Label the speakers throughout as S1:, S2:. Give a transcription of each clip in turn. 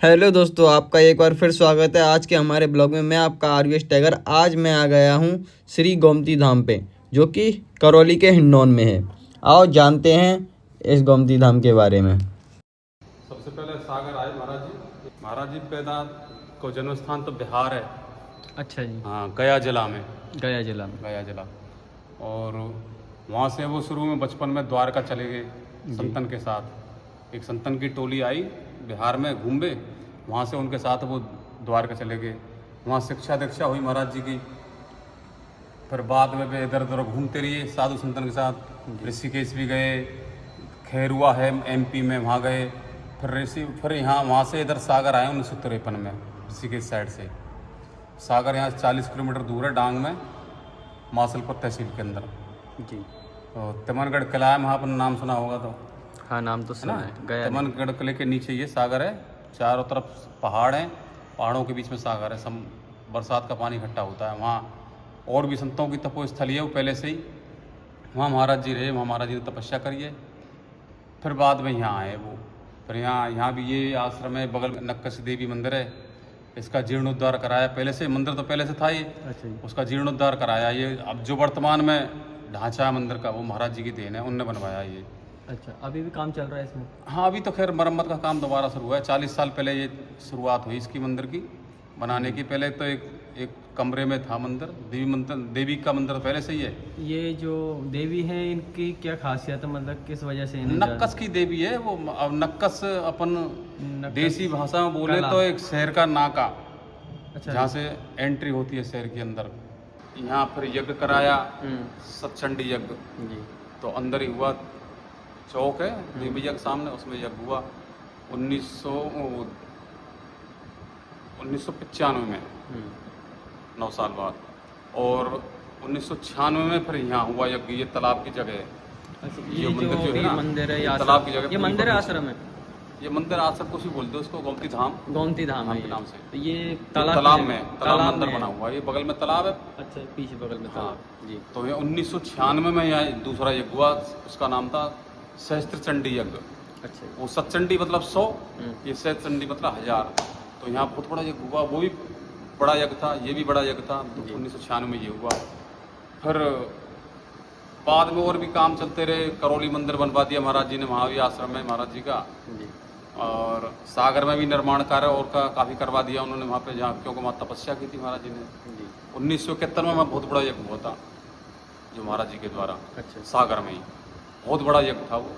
S1: Hello दोस्तों, आपका एक बार फिर स्वागत है आज के हमारे ब्लॉग में। मैं आपका आरवीएस टाइगर। आज मैं आ गया हूँ श्री गोमती धाम पे, जो कि करौली के हिंडौन में है। आओ जानते हैं इस गोमती धाम के बारे में।
S2: सबसे पहले सागर आए महाराज जी पैदा को जन्म स्थान तो बिहार है।
S3: अच्छा जी।
S2: हाँ, गया जिला में।
S3: गया जिला में।
S2: गया जिला। और वहाँ से वो शुरू में बचपन में द्वारका चले गए संतन के साथ। एक संतन की टोली आई बिहार में घूमे, वहाँ से उनके साथ वो द्वारका चले गए। वहाँ शिक्षा दीक्षा हुई महाराज जी की। फिर बाद में वे इधर उधर घूमते रहिए साधु संतन के साथ। ऋषिकेश भी गए, खैरुआ है एमपी में, वहाँ गए। फिर यहाँ वहाँ से इधर सागर आए 1953 में ऋषिकेश साइड से। सागर यहाँ 40 किलोमीटर दूर है, डांग में, मासलपुर तहसील के अंदर
S3: जी।
S2: तो तिमनगढ़ किला है, वहाँ पर नाम सुना होगा तो।
S3: हाँ, नाम तो सुना है। गया
S2: तिमनगढ़ किले के नीचे ये सागर है, चारों तरफ पहाड़ हैं, पहाड़ों के बीच में सागर है। बरसात का पानी इकट्ठा होता है वहाँ। और भी संतों की तपोस्थली है वो पहले से ही। वहाँ महाराज जी रहे, वहाँ महाराज जी ने तपस्या करी है। फिर बाद में यहाँ आए वो। फिर यहाँ भी ये आश्रम है, बगल में नक्कस देवी मंदिर है, इसका जीर्णोद्धार कराया। पहले से मंदिर तो पहले से था ही।
S3: अच्छा जी।
S2: उसका जीर्णोद्धार कराया। ये अब जो वर्तमान में ढांचा है मंदिर का, वो महाराज जी की देन है, उनने बनवाया ये।
S3: अच्छा, अभी भी काम चल रहा है इसमें?
S2: हाँ, अभी तो खैर मरम्मत का काम दोबारा शुरू हुआ है। 40 साल पहले ये शुरुआत हुई इसकी मंदिर की बनाने की। पहले तो एक कमरे में था मंदिर, देवी का मंदिर पहले से ही है।
S3: ये जो देवी है, इनकी क्या खासियत है, मतलब किस वजह से इन्हें
S2: नक्कस की देवी है वो। अब नक्कस अपन देसी भाषा में बोले तो एक शहर का नाका,
S3: अच्छा,
S2: जहाँ से एंट्री होती है शहर के अंदर। यहाँ फिर यज्ञ कराया, सतचंडी यज्ञ
S3: जी।
S2: तो अंदर ही हुआ। चौक है देवी यज्ञ सामने, उसमें यज्ञ हुआ 1995 में, 9 साल बाद। और 1996 में फिर यहाँ हुआ यज्ञ। ये तालाब की जगह है।
S3: अच्छा,
S2: ये मंदिर जो है ना,
S3: मंदिर है,
S2: ये तालाब की जगह।
S3: ये मंदिर है, आश्रम है?
S2: ये मंदिर आश्रम कुछ ही बोलते हैं उसको, गोमती धाम।
S3: गोमती धाम है
S2: के नाम से।
S3: तो ये
S2: तालाब मंदिर बना हुआ है, ये बगल में तालाब है।
S3: अच्छा, पीछे बगल में तालाब जी।
S2: तो ये 1996 में यहाँ दूसरा यज्ञ हुआ, उसका नाम था सहस्त्र चंडी यज्ञ।
S3: अच्छा।
S2: वो सतचंडी मतलब 100, ये सहस्त्र चंडी मतलब 1000। तो यहाँ बहुत बड़ा यज्ञ हुआ, वो भी बड़ा यज्ञ था, ये भी बड़ा यज्ञ था। 1996 में ये हुआ। फिर बाद में और भी काम चलते रहे। करौली मंदिर बनवा दिया महाराज जी ने, वहाँ भी आश्रम है महाराज जी का। और सागर में भी निर्माण कार्य और का काफ़ी करवा दिया उन्होंने वहाँ पे, जहाँ क्योंकि वहाँ तपस्या की थी महाराज जी ने। 1971 में बहुत बड़ा यज्ञ हुआ था जो महाराज जी के द्वारा।
S3: अच्छा।
S2: सागर में ही बहुत बड़ा यज्ञ था वो।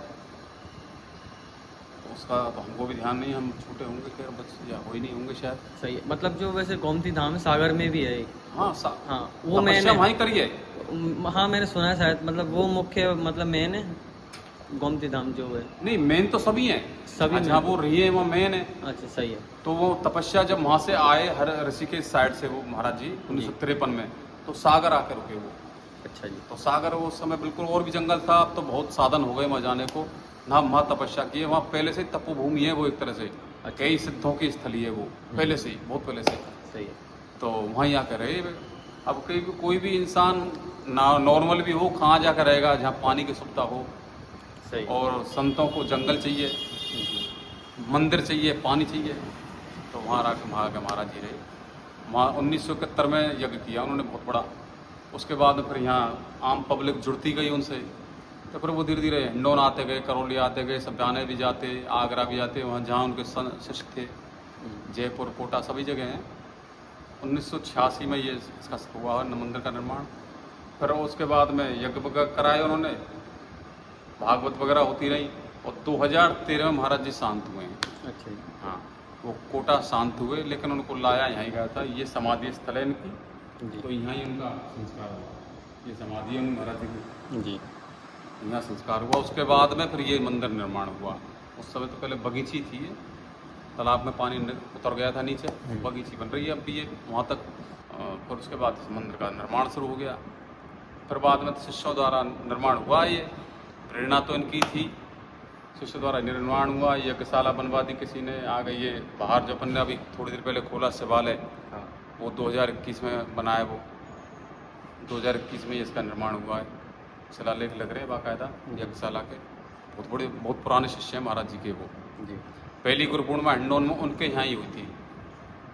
S2: तो उसका तो हमको भी ध्यान नहीं, हम छोटे होंगे खैर, बच्चे या हो ही नहीं होंगे शायद।
S3: सही है। मतलब जो वैसे गोमती धाम है सागर में भी है?
S2: हाँ,
S3: हाँ, वो
S2: मैंने वहीं करी है।
S3: हाँ, मैंने सुना है शायद, मतलब वो मुख्य, मतलब मेन है गोमती धाम जो है।
S2: नहीं, मेन तो सभी हैं,
S3: सभी
S2: जहाँ वो रही है वो मेन है।
S3: अच्छा, सही है।
S2: तो वो तपस्या जब वहाँ से आए हर ऋषिकेश साइड से वो महाराज जी 1953 में, तो सागर आकर रुके वो।
S3: अच्छा जी।
S2: तो सागर वो उस समय बिल्कुल और भी जंगल था, अब तो बहुत साधन हो गए वहाँ जाने को ना। वहाँ तपस्या की है, वहाँ पहले से तपोभूमि है वो एक तरह से। कई सिद्धों की स्थली है वो, पहले से ही, बहुत पहले से।
S3: सही है।
S2: तो वहीं आकर रहे। अब कोई भी इंसान नॉर्मल भी हो, कहाँ जाकर रहेगा जहाँ पानी की सुविधा हो।
S3: सही।
S2: और संतों को जंगल चाहिए, मंदिर चाहिए, पानी चाहिए। तो वहाँ आके महाराज जी रहे। वहाँ 1971 में यज्ञ किया उन्होंने बहुत बड़ा। उसके बाद फिर यहाँ आम पब्लिक जुड़ती गई उनसे। तो फिर वो धीरे धीरे हिंडौन आते गए, करौली आते गए, सब्याने भी जाते, आगरा भी जाते, वहाँ जहाँ उनके शिष्य थे, जयपुर, कोटा, सभी जगह हैं। 1986 में ये इसका हुआ मंदिर का निर्माण। फिर उसके बाद में यज्ञ वगैरह कराए उन्होंने, भागवत वगैरह होती रही। और 2013 में महाराज जी शांत हुए हैं।
S3: अच्छा जी।
S2: हाँ, वो कोटा शांत हुए, लेकिन उनको लाया यहीं गया था। ये समाधि स्थल है इनकी, तो यहाँ ही उनका संस्कार हुआ। ये समाधि है महाराज जी की
S3: जी।
S2: यहाँ संस्कार हुआ। उसके बाद में फिर ये मंदिर निर्माण हुआ। उस समय तो पहले बगीची थी ये, तालाब में पानी उतर गया था नीचे, बगीची बन रही है अब भी ये वहाँ तक। फिर उसके बाद इस मंदिर का निर्माण शुरू हो गया। फिर बाद में शिष्यों द्वारा निर्माण हुआ। ये प्रेरणा तो इनकी थी, शिष्य द्वारा निर्माण हुआ। यज्ञशाला बनवा दी किसी ने। आ गई ये बाहर जो अपन ने अभी थोड़ी देर पहले खोला शिवालय, वो 2021 में बनाया। वो 2021 में इसका निर्माण हुआ है। शिलालेख लग रहे हैं बाकायदा यज्ञशाला के। बहुत बड़े, बहुत पुराने शिष्य हैं महाराज जी के वो।
S3: जी।
S2: पहली गुरु पूर्णिमा हिंडौन में उनके यहाँ ही हुई थी।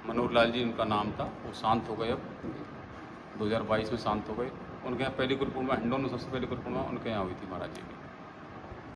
S2: मनोहर लाल जी उनका नाम था, वो शांत हो गए, अब 2022 में शांत हो गए। उनके यहाँ पहली गुरु पूर्णिमा हिंडौन में सबसे पहली गुरु पूर्णिमा उनके यहाँ हुई थी महाराज जी की।